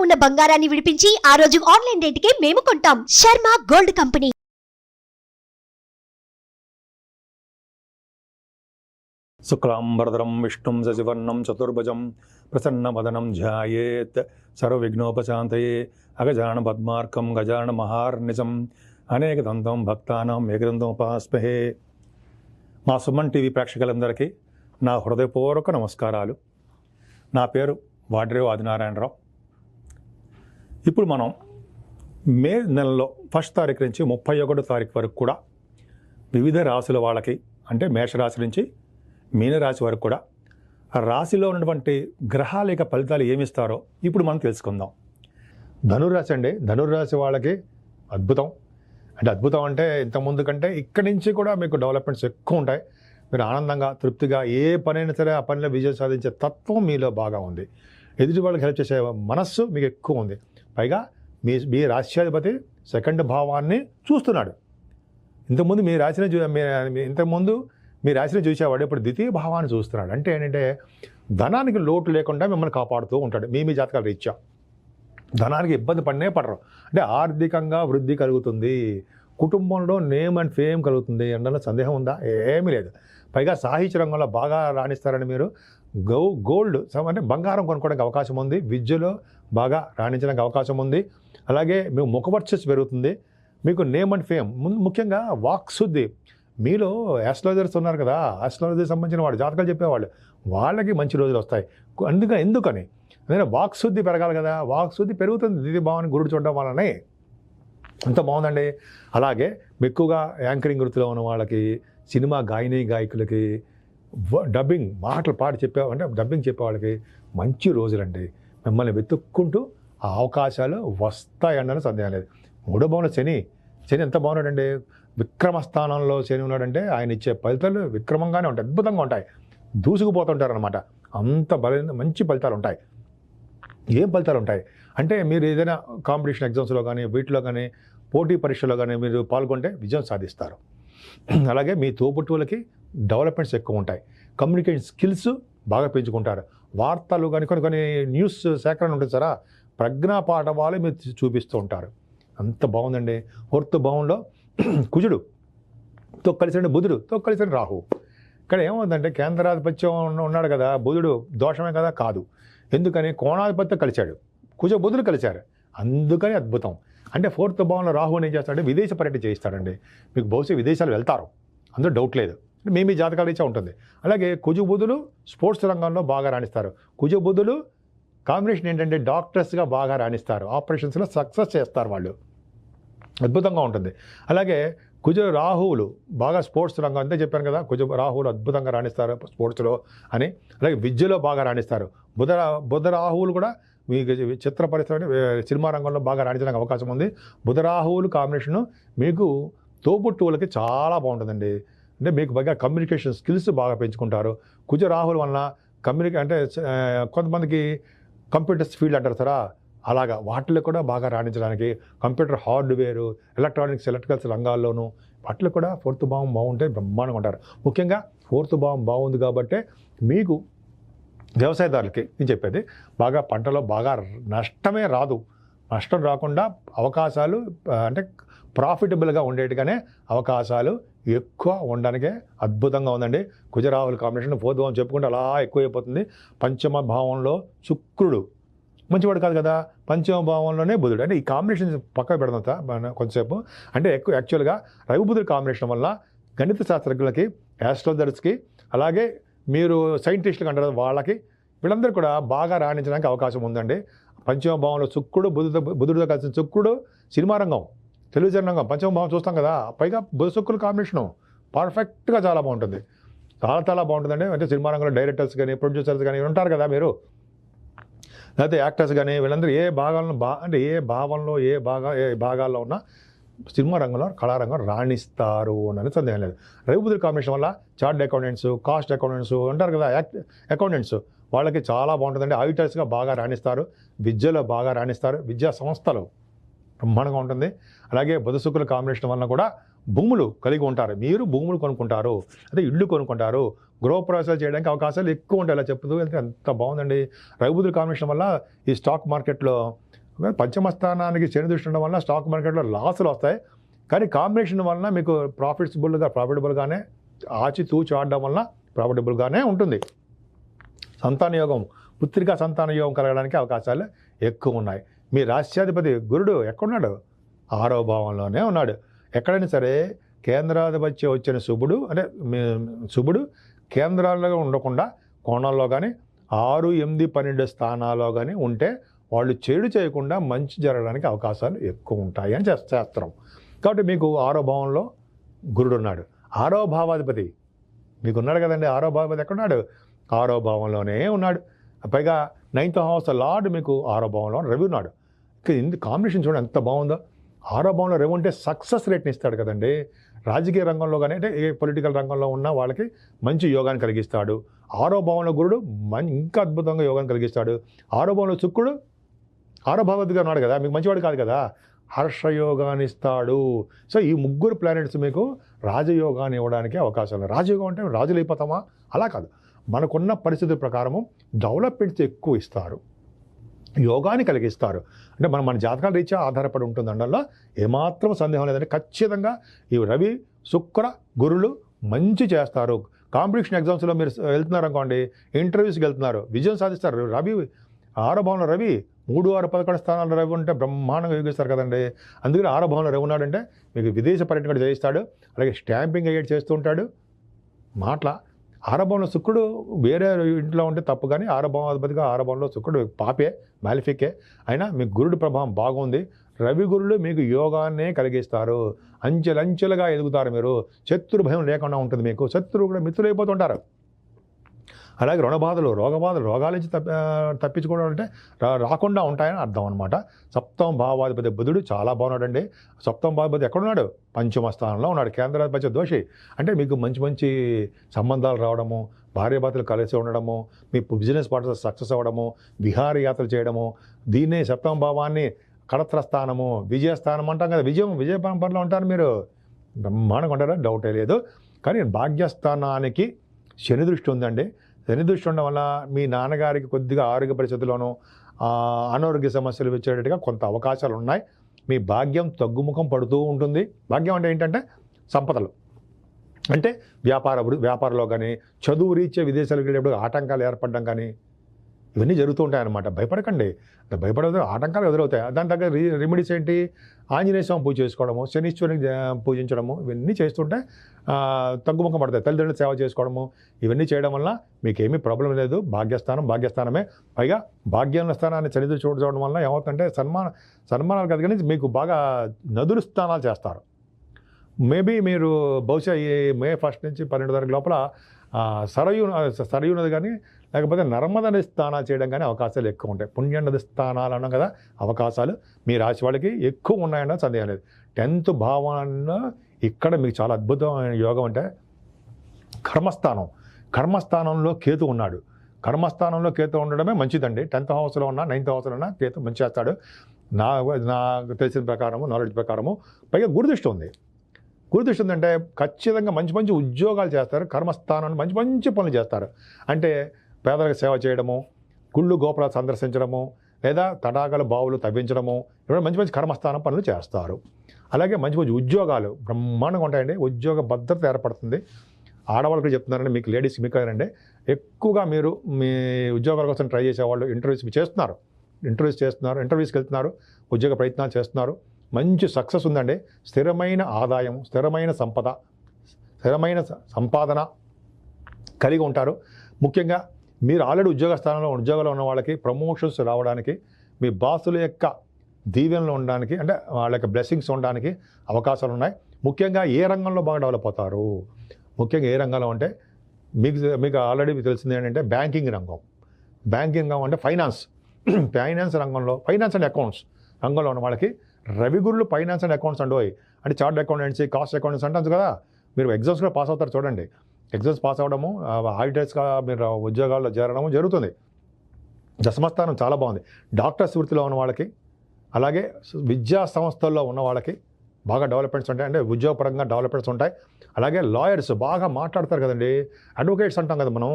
ఉన్న బంగారాన్ని విడిపించి ఆ రోజు ఆన్లైన్ రేటుకే మేము కొంటాం. Sharma gold company. శుక్లాంబరధరం విష్ణుం శశివర్ణం చతుర్భుజం ప్రసన్నవదనం ధ్యాయేత్ సర్వవిఘ్నోపశాంతయే అగజాన పద్మార్కం గజాన మహార్నిశం అనేకదంతం భక్తానాం ఏకదంతం ఉపాస్మహే. మా సుమన్ టీవీ ప్రేక్షకులందరికీ నా హృదయపూర్వక నమస్కారాలు. నా పేరు వాడ్రేవు ఆదినారాయణరావు. ఇప్పుడు మనం మే నెలలో 1 తారీఖు నుంచి 31 తారీఖు వరకు కూడా వివిధ రాశుల వాళ్ళకి, అంటే మేషరాశి నుంచి మీనరాశి వరకు కూడా ఆ రాశిలో ఉన్నటువంటి గ్రహాల యొక్క ఫలితాలు ఏమిస్తారో ఇప్పుడు మనం తెలుసుకుందాం. ధనుర్రాశి అండి, ధనుర్రాశి వాళ్ళకి అద్భుతం. అద్భుతం అంటే ఇంతకుముందు కంటే ఇక్కడి నుంచి కూడా మీకు డెవలప్మెంట్స్ ఎక్కువ ఉంటాయి. మీరు ఆనందంగా తృప్తిగా ఏ పనైనా సరే ఆ పనిలో విజయం సాధించే తత్వం మీలో బాగా ఉంది. ఎదుటి వాళ్ళకి హెల్ప్ చేసే మనస్సు మీకు ఎక్కువ ఉంది. పైగా మీ రాశ్యాధిపతి 2వ భావాన్ని చూస్తున్నాడు. ఇంతకుముందు మీ రాశిని చూసేవాడు, ఇప్పుడు 2వ భావాన్ని చూస్తున్నాడు. అంటే ఏంటంటే ధనానికి లోటు లేకుండా మిమ్మల్ని కాపాడుతూ ఉంటాడు. మీ జాతకాల రీత్యా ధనానికి ఇబ్బంది పడరు. అంటే ఆర్థికంగా వృద్ధి కలుగుతుంది, కుటుంబంలో నేమ్ అండ్ ఫేమ్ కలుగుతుంది అందులో సందేహం ఉందా? ఏమీ లేదు. పైగా సాహిత్య రంగంలో బాగా రాణిస్తారని మీరు గోల్డ్ అంటే బంగారం కొనుక్కోవడానికి అవకాశం ఉంది. విద్యలో బాగా రాణించడానికి అవకాశం ఉంది. అలాగే మీకు ముఖవర్చస్సు పెరుగుతుంది. మీకు నేమ్ అండ్ ఫేమ్, ముఖ్యంగా వాక్శుద్ధి. మీలో ఆస్ట్రాలజర్స్ ఉన్నారు కదా, ఆస్ట్రాలజీ సంబంధించిన వాడు జాతకాలు చెప్పేవాళ్ళు, వాళ్ళకి మంచి రోజులు వస్తాయి. ఎందుకని అదే వాక్శుద్ధి పెరగాలి కదా, వాక్శుద్ధి పెరుగుతుంది 2వ భావాన్ని గురుడు చూడడం వల్లనే. అంత బాగుందండి. అలాగే ఎక్కువగా యాంకరింగ్ వృత్తిలో ఉన్న వాళ్ళకి, సినిమా గాయకులకి, డబ్బింగ్ మాటలు డబ్బింగ్ చెప్పే వాళ్ళకి మంచి రోజులండి. మిమ్మల్ని వెతుక్కుంటూ ఆ అవకాశాలు వస్తాయన్న సందేహం లేదు. 3వ భావంలో శని ఎంత బాగున్నాడండి, విక్రమస్థానంలో శని ఉన్నాడంటే ఆయన ఇచ్చే ఫలితాలు విక్రమంగానే ఉంటాయి, అద్భుతంగా ఉంటాయి, దూసుకుపోతుంటారు అనమాట. అంత మంచి ఫలితాలు ఉంటాయి. ఏం ఫలితాలు ఉంటాయి అంటే మీరు ఏదైనా కాంపిటీషన్ ఎగ్జామ్స్లో కానీ, వీటిలో కానీ, పోటీ పరీక్షలో కానీ మీరు పాల్గొంటే విజయం సాధిస్తారు. అలాగే మీ తోబుట్టువులకి డెవలప్మెంట్స్ ఎక్కువ ఉంటాయి. కమ్యూనికేషన్ స్కిల్స్ బాగా పెంచుకుంటారు. వార్తలు కానీ కొన్ని న్యూస్ సేకరణ ఉంటుంది సారా, ప్రజ్ఞా పాఠవాలు మీరు చూపిస్తూ ఉంటారు. అంత బాగుందండి. 4వ భావంలో కుజుడుతో కలిసి బుధుడుతో కలిసి రాహు. ఇక్కడ ఏమవుతుందంటే కేంద్రాధిపత్యం ఉన్నాడు కదా బుధుడు, దోషమే కదా? కాదు. ఎందుకని కోణాధిపత్యం కలిశాడు, బుధుడు కలిశారు, అందుకని అద్భుతం. అంటే 4వ భావంలో రాహుని ఏం చేస్తాడంటే విదేశ పర్యటన చేయిస్తాడండి. మీకు బహుశా విదేశాలు వెళ్తారు, అందులో డౌట్ లేదు. మీ జాతకాలు ఇచ్చే ఉంటుంది. అలాగే బుధులు స్పోర్ట్స్ రంగంలో బాగా రాణిస్తారు. బుధులు కాంబినేషన్ ఏంటంటే డాక్టర్స్గా బాగా రాణిస్తారు, ఆపరేషన్స్లో సక్సెస్ చేస్తారు వాళ్ళు, అద్భుతంగా ఉంటుంది. అలాగే రాహువులు బాగా స్పోర్ట్స్ రంగం అంతే చెప్పాను కదా, రాహువులు అద్భుతంగా రాణిస్తారు స్పోర్ట్స్లో అని. అలాగే విద్యలో బాగా రాణిస్తారు. బుధ రాహువులు కూడా మీకు చిత్ర పరిశ్రమ, సినిమా రంగంలో బాగా రాణించడానికి అవకాశం ఉంది. బుధ రాహువులు కాంబినేషను మీకు తోబుట్టువులకి చాలా బాగుంటుందండి. అంటే మీకు బాగా కమ్యూనికేషన్ స్కిల్స్ బాగా పెంచుకుంటారు. రాహువుల వలన అంటే కొంతమందికి కంప్యూటర్స్ ఫీల్డ్ అంటారు సరా, అలాగా వాటిలో కూడా బాగా రాణించడానికి, కంప్యూటర్ హార్డ్వేరు, ఎలక్ట్రికల్స్ రంగాల్లోనూ వాటిలో కూడా 4వ భావం బాగుంటే బ్రహ్మాండంగా ఉంటారు. ముఖ్యంగా 4వ భావం బాగుంది కాబట్టి మీకు వ్యవసాయదారులకి నేను చెప్పేది బాగా పంటలో బాగా నష్టమే రాదు. నష్టం రాకుండా అవకాశాలు అంటే ప్రాఫిటబుల్గా ఉండేట్టుగానే అవకాశాలు ఎక్కువ ఉండడానికే అద్భుతంగా ఉందండి. రాహుల కాంబినేషన్ 4వ భావం చెప్పుకుంటే అలా ఎక్కువైపోతుంది. 5వ భావంలో శుక్రుడు మంచివాడు కాదు కదా, 5వ భావంలోనే బుధుడు. అంటే ఈ కాంబినేషన్ పక్కకు పెడదాం కొంతసేపు. అంటే యాక్చువల్గా రవి బుధుడు కాంబినేషన్ వల్ల గణిత శాస్త్రజ్ఞులకి, ఆస్ట్రాలజర్స్కి, అలాగే మీరు సైంటిస్టులకు అంటారు వాళ్ళకి, వీళ్ళందరూ కూడా బాగా రాణించడానికి అవకాశం ఉందండి. 5వ భావంలో శుక్రుడు, బుధుడితో కలిసిన శుక్రుడు సినిమా రంగం, టెలివిజన్ రంగం, 5వ భావం చూస్తాం కదా, పైగా బుధ శుక్రుడు కాంబినేషను పర్ఫెక్ట్గా చాలా బాగుంటుంది, చాలా బాగుంటుందండి. అంటే సినిమా రంగంలో డైరెక్టర్స్ కానీ, ప్రొడ్యూసర్స్ కానీ ఉంటారు కదా మీరు, లేకపోతే యాక్టర్స్ కానీ, వీళ్ళందరూ ఏ భాగంలో ఏ భాగాల్లో ఉన్న సినిమా రంగంలో, కళారంగం రాణిస్తారు అని సందేహం లేదు. రవి బుధుడి కాంబినేషన్ వల్ల చార్ట్ అకౌంటెంట్స్, కాస్ట్ అకౌంటెంట్స్ ఉంటారు కదా, అకౌంటెంట్స్, వాళ్ళకి చాలా బాగుంటుందండి. ఆడిటర్స్గా బాగా రాణిస్తారు, విద్యలో బాగా రాణిస్తారు, విద్యా సంస్థలు బ్రహ్మాండంగా ఉంటుంది. అలాగే బుధ శుక్రుల కాంబినేషన్ వలన కూడా భూములు కలిగి ఉంటారు, మీరు భూములు కొనుక్కుంటారు, అదే ఇళ్ళు కొనుక్కుంటారు, గృహప్రవేశాలు చేయడానికి అవకాశాలు ఎక్కువ ఉంటాయి. ఇలా చెప్తూ వెళ్తే ఎంత బాగుందండి. రవిబుధుల కాంబినేషన్ వల్ల ఈ స్టాక్ మార్కెట్లో పంచమ స్థానానికి శని దృష్టి ఉండడం వల్ల స్టాక్ మార్కెట్లో లాసులు వస్తాయి. కానీ కాంబినేషన్ వలన మీకు ప్రాఫిటబుల్గానే ఆచితూచి ఆడడం వలన ప్రాఫిటబుల్గానే ఉంటుంది. సంతాన యోగం, పుత్రికా సంతాన యోగం కలగడానికి అవకాశాలు ఎక్కువ ఉన్నాయి. మీ రాష్ట్రాధిపతి గురుడు ఎక్కడున్నాడు? 6వ భావంలోనే ఉన్నాడు. ఎక్కడైనా సరే కేంద్రాధిపత్యం వచ్చిన శుభుడు కేంద్రాల్లో ఉండకుండా కోణాల్లో కానీ 6, 8, 12 స్థానాల్లో కానీ ఉంటే వాళ్ళు చెడు చేయకుండా మంచి జరగడానికి అవకాశాలు ఎక్కువ ఉంటాయి అని శాస్త్రం. కాబట్టి మీకు 6వ భావంలో గురుడు ఉన్నాడు. 6వ భావాధిపతి మీకు ఉన్నాడు కదండి. 6వ భావాధిపతి ఎక్కడున్నాడు? 6వ భావంలోనే ఉన్నాడు. పైగా 9th హౌస్ లార్డ్ మీకు 6వ భావంలో రవి ఉన్నాడు. ఇందు కాంబినేషన్ చూడండి ఎంత బాగుందో. 6వ భావంలో రవి ఉంటే సక్సెస్ రేట్ని ఇస్తాడు కదండి. రాజకీయ రంగంలో కానీ అంటే ఏ పొలిటికల్ రంగంలో ఉన్న వాళ్ళకి మంచి యోగాన్ని కలిగిస్తాడు. 6వ భావంలో గురుడు ఇంకా అద్భుతంగా యోగాన్ని కలిగిస్తాడు. 6వ భావంలో శుక్రుడు 6వ భావాధిపతిగా ఉన్నాడు కదా, మీకు మంచివాడు కాదు కదా, హర్షయోగాన్ని ఇస్తాడు. సో ఈ ముగ్గురు ప్లానెట్స్ మీకు రాజయోగాన్ని ఇవ్వడానికి అవకాశాలు. రాజయోగం అంటే రాజులు అయిపోతామా? అలా కాదు, మనకున్న పరిస్థితుల ప్రకారము డెవలప్మెంట్స్ ఎక్కువ ఇస్తారు, యోగాన్ని కలిగిస్తారు. అంటే మన జాతకాల రీత్యా ఆధారపడి ఉంటుంది. అందులో ఏమాత్రం సందేహం లేదంటే ఖచ్చితంగా ఈ రవి శుక్ర గురులు మంచి చేస్తారు. కాంపిటీషన్ ఎగ్జామ్స్లో మీరు వెళ్తున్నారు అనుకోండి, ఇంటర్వ్యూస్కి వెళ్తున్నారు, విజయం సాధిస్తారు. రవి 6వ భావంలో రవి 3, 6, 11 స్థానాల్లో రవి ఉంటే బ్రహ్మాండంగా యోగిస్తారు కదండి. అందుకని 6వ భావంలో రవి ఉన్నాడంటే మీకు విదేశ పర్యటన కూడా చేయిస్తాడు. అలాగే స్టాంపింగ్ అయ్యేట్ చేస్తూ ఉంటాడు. 6వ భావంలో శుక్రుడు వేరే ఇంట్లో ఉంటే తప్పు, కానీ 6వ భావాధిపతిగా 6వ భావంలో శుక్రుడు పాపే, మ్యాలిఫికే. అయినా మీకు గురుడు ప్రభావం బాగుంది. రవి గురులు మీకు యోగాన్నే కలిగిస్తారు. అంచెలంచెలుగా ఎదుగుతారు. మీరు శత్రు భయం లేకుండా ఉంటుంది. మీకు శత్రువు కూడా మిత్రులు అయిపోతుంటారు. అలాగే రుణబాధలు, రోగాల నుంచి తప్పించుకోవడం అంటే రాకుండా ఉంటాయని అర్థం అనమాట. 7వ భావాధిపతి బుధుడు చాలా బాగున్నాడండి. 7వ భావాధిపతి ఎక్కడున్నాడు? పంచమ స్థానంలో ఉన్నాడు. కేంద్రాధిపత్య దోషి అంటే మీకు మంచి సంబంధాలు రావడము, భార్యాభర్తలు కలిసి ఉండడము, మీ బిజినెస్ పార్ట్నర్స్ సక్సెస్ అవ్వడము, విహారయాత్రలు చేయడము. దీన్నే 7వ భావాన్ని కళత్ర స్థానము, విజయస్థానం అంటాం కదా. విజయ పరంపరలో ఉంటారు మీరు, బ్రహ్మాండంగా ఉంటారా, డౌటే లేదు. కానీ భాగ్యస్థానానికి శని దృష్టి ఉందండి. శని దృష్టి ఉండడం వల్ల మీ నాన్నగారికి కొద్దిగా ఆరోగ్య పరిస్థితుల్లోనూ అనారోగ్య సమస్యలు వచ్చేటట్టుగా కొంత అవకాశాలు ఉన్నాయి. మీ భాగ్యం తగ్గుముఖం పడుతూ ఉంటుంది. భాగ్యం అంటే ఏంటంటే సంపదలు, అంటే వ్యాపారంలో కానీ చదువు రీత్యా విదేశాలకు వెళ్ళేప్పుడు ఆటంకాలు ఏర్పడడం కానీ ఇవన్నీ జరుగుతూ ఉంటాయన్నమాట. భయపడకండి, భయపడదు, ఆటంకాలు ఎదురవుతాయి. దాని తగ్గ రెమెడీస్ ఏంటి? ఆంజనేయ స్వామి పూజ చేసుకోవడము, శనీశ్వరుని పూజించడము, ఇవన్నీ చేస్తుంటే తగ్గుముఖం పడతాయి. తల్లిదండ్రుల సేవ చేసుకోవడము, ఇవన్నీ చేయడం వల్ల మీకేమీ ప్రాబ్లం లేదు. భాగ్యస్థానమే. పైగా భాగ్యం స్థానాన్ని చరిత్ర చూడడం వల్ల ఏమవుతుందంటే సన్మానాలు కదా, కానీ మీకు బాగా నదులు స్థానాలు చేస్తారు. మేబీ మీరు బహుశా ఈ మే 1 నుంచి 12 తారీఖు లోపల సరయూ నది కానీ లేకపోతే నర్మదా నది స్నానాలు చేయడం కానీ అవకాశాలు ఎక్కువ ఉంటాయి. పుణ్య నది స్నానాలు అన్నాం కదా, అవకాశాలు మీ రాశి వాళ్ళకి ఎక్కువ ఉన్నాయన్న సందేహం లేదు. 10th భావాన్ని ఇక్కడ మీకు చాలా అద్భుతమైన యోగం అంటే కర్మస్థానంలో కేతు ఉన్నాడు. కర్మస్థానంలో కేతు ఉండడమే మంచిదండి. 10th హౌస్లో ఉన్నా 9th హౌస్లో ఉన్నా కేతు మంచి చేస్తాడు. నాకు తెలిసిన ప్రకారము, నాలెడ్జ్ ప్రకారము. పైగా గురుదృష్టి ఉంది. గురుదృష్టి ఉందంటే ఖచ్చితంగా మంచి ఉద్యోగాలు చేస్తారు. కర్మస్థానాన్ని మంచి పనులు చేస్తారు. అంటే పేదలకు సేవ చేయడము, గుళ్ళు గోపురాలు సందర్శించడము, లేదా తటాకాలు బావులు తవ్వించడము, ఇవన్నీ మంచి కర్మస్థానం పనులు చేస్తారు. అలాగే మంచి ఉద్యోగాలు బ్రహ్మాండంగా ఉంటాయండి. ఉద్యోగ భద్రత ఏర్పడుతుంది. ఆడవాళ్ళకి చెప్తున్నారండి, మీకు లేడీస్కి మీకు కదండి, ఎక్కువగా మీరు మీ ఉద్యోగాల కోసం ట్రై చేసేవాళ్ళు ఇంటర్వ్యూస్కి వెళ్తున్నారు, ఉద్యోగ ప్రయత్నాలు చేస్తున్నారు. మంచి సక్సెస్ ఉందండి. స్థిరమైన ఆదాయం, స్థిరమైన సంపాదన కలిగి ఉంటారు. ముఖ్యంగా మీరు ఆల్రెడీ ఉద్యోగంలో ఉన్న వాళ్ళకి ప్రమోషన్స్ రావడానికి, మీ బాసుల యొక్క దీవెనలు ఉండడానికి, అంటే వాళ్ళ యొక్క బ్లెస్సింగ్స్ ఉండడానికి అవకాశాలు ఉన్నాయి. ముఖ్యంగా ఏ రంగంలో బాగా డెవలప్ అవుతారు? ముఖ్యంగా ఏ రంగంలో అంటే మీకు ఆల్రెడీ తెలిసింది ఏంటంటే బ్యాంకింగ్ రంగం అంటే ఫైనాన్స్ రంగంలో, ఫైనాన్స్ అండ్ అకౌంట్స్ రంగంలో ఉన్న వాళ్ళకి రవి గురులు ఫైనాన్స్ అండ్ అకౌంట్స్ అంటే చార్ట్ అకౌంటెన్సీ, కాస్ట్ అకౌంటెన్సీ అంటారు కదా. మీరు ఎగ్జామ్స్ కూడా పాస్ అవుతారు చూడండి. ఎగ్జామ్స్ పాస్ అవ్వడము, ఆడిటర్స్గా మీరు ఉద్యోగాల్లో చేరడము జరుగుతుంది. దశమస్థానం చాలా బాగుంది. డాక్టర్స్ వృత్తిలో ఉన్న వాళ్ళకి, అలాగే విద్యా సంస్థల్లో ఉన్న వాళ్ళకి బాగా డెవలప్మెంట్స్ ఉంటాయి, అంటే ఉద్యోగపరంగా డెవలప్మెంట్స్ ఉంటాయి. అలాగే లాయర్స్ బాగా మాట్లాడతారు కదండి, అడ్వకేట్స్ అంటాం కదా మనం,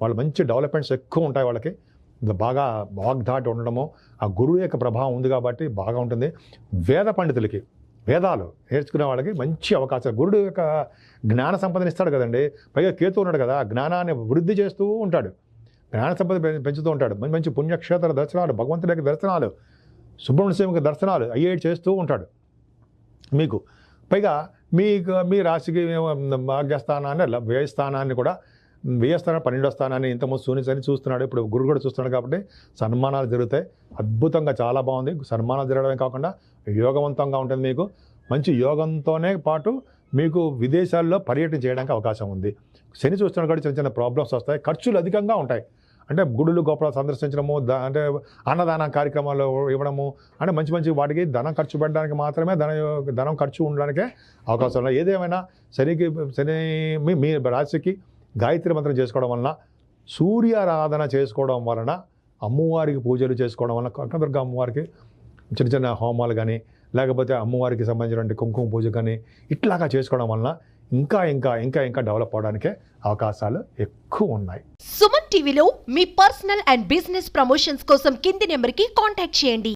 వాళ్ళు మంచి డెవలప్మెంట్స్ ఎక్కువ ఉంటాయి. వాళ్ళకి బాగా వాగ్దాటి ఉండడము, ఆ గురువు యొక్క ప్రభావం ఉంది కాబట్టి బాగా ఉంటుంది. వేద పండితులకి, వేదాలు నేర్చుకునే వాళ్ళకి మంచి అవకాశం. గురుడు యొక్క జ్ఞాన సంపదన ఇస్తాడు కదండి, పైగా కేతు ఉన్నాడు కదా, జ్ఞానాన్ని వృద్ధి చేస్తూ ఉంటాడు, జ్ఞాన సంపద పెంచుతూ ఉంటాడు. మంచి మంచి పుణ్యక్షేత్ర దర్శనాలు, భగవంతుడి యొక్క దర్శనాలు, సుబ్రహ్మణ్య స్వామి దర్శనాలు అయ్యేటి చేస్తూ ఉంటాడు మీకు. పైగా మీ రాశికి భాగ్యస్థానాన్ని, వ్యయస్థానాన్ని కూడా, వ్యయస్థానం 12వ స్థానాన్ని ఇంతకుముందు శూన్యని చూస్తున్నాడు, ఇప్పుడు గురువు కూడా చూస్తున్నాడు కాబట్టి సన్మానాలు జరుగుతాయి. అద్భుతంగా చాలా బాగుంది. సన్మానాలు జరగడమే కాకుండా యోగవంతంగా ఉంటుంది. మీకు మంచి యోగంతోనే పాటు మీకు విదేశాల్లో పర్యటన చేయడానికి అవకాశం ఉంది. శని చూస్తున్నాడు కూడా చిన్న చిన్న ప్రాబ్లమ్స్ వస్తాయి, ఖర్చులు అధికంగా ఉంటాయి. అంటే గుడులు గోపురాలు సందర్శించడము, అంటే అన్నదాన కార్యక్రమాలు ఇవ్వడము, అంటే మంచి మంచి వాటికి ధనం ఖర్చు పెట్టడానికి మాత్రమే ధనం ఖర్చు ఉండడానికే అవకాశం ఉన్నాయి. ఏదేమైనా శని మీ రాశికి గాయత్రి మంత్రం చేసుకోవడం వలన, సూర్యారాధన చేసుకోవడం వలన, అమ్మవారికి పూజలు చేసుకోవడం వలన, కనకదుర్గ అమ్మవారికి చిన్న చిన్న హోమాలు కానీ, లేకపోతే అమ్మవారికి సంబంధించినటువంటి కుంకుమ పూజ కానీ ఇట్లాగా చేసుకోవడం వలన ఇంకా ఇంకా ఇంకా ఇంకా డెవలప్ అవడానికే అవకాశాలు ఎక్కువ ఉన్నాయి. సుమన్ టీవీలో మీ పర్సనల్ అండ్ బిజినెస్ ప్రమోషన్స్ కోసం కింది నెంబర్కి కాంటాక్ట్ చేయండి.